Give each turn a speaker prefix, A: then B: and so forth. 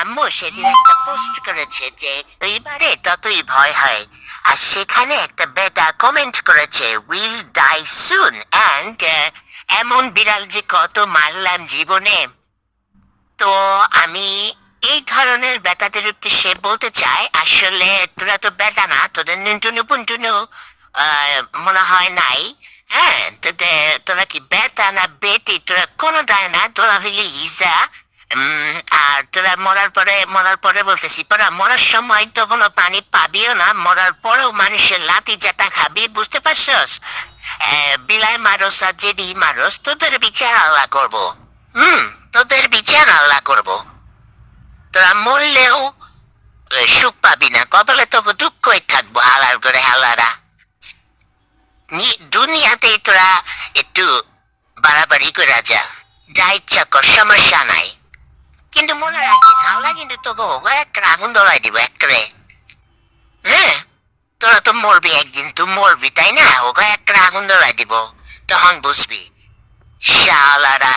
A: আম্মু সেদিন একটা পোস্ট করেছে যে এইবারে ততই ভয় হয়, আর সেখানে একটা বেটা কমেন্ট করেছে উইল ডাই সুন অ্যান্ড এমন বিড়াল যে কত মারলাম জীবনে। তো আমি এই ধরনের বেটাদের উদ্দেশ্যে বলতে চাই, আসলে তোরা তো বেটা না, তোদের নুনটুনু পুনটুনু মনে হয় নাই। হ্যাঁ, তোরা কি বেটা না বেটি, তোরা কোনো দায় না, তোরা হইলি হিজা। আর তোরা মরার পরে বলতেছি, তোরা মরার সময় তো কোনো পানি পাবিও না, মরার পরেও মানুষের লাথি জাতা খাবি, বুঝতে পারছস? বিলাই মারস আর যেদি মারস, তোদের বিচার আল্লাহ করবো। হুম, তোদের বিচার আল্লাহ করবো। তোরা মরলেও সুখ পাবি না, কপালে তবু দুঃখই থাকবো হালার করে হালারা। দুনিয়াতেই তোরা একটু বাড়াবাড়ি করে যা, যা ইচ্ছা কর, সমস্যা নাই। কিন্তু মনে রাখিস আল্লাহ কিন্তু তোকে একটা আগুন ধরাই দিব একবারে। হ্যাঁ, তোরা তো মরবি একদিন, তুই মরবি তাই না, ওকে একটা আগুন ধরাই দিব, তখন বুঝবি শালারা।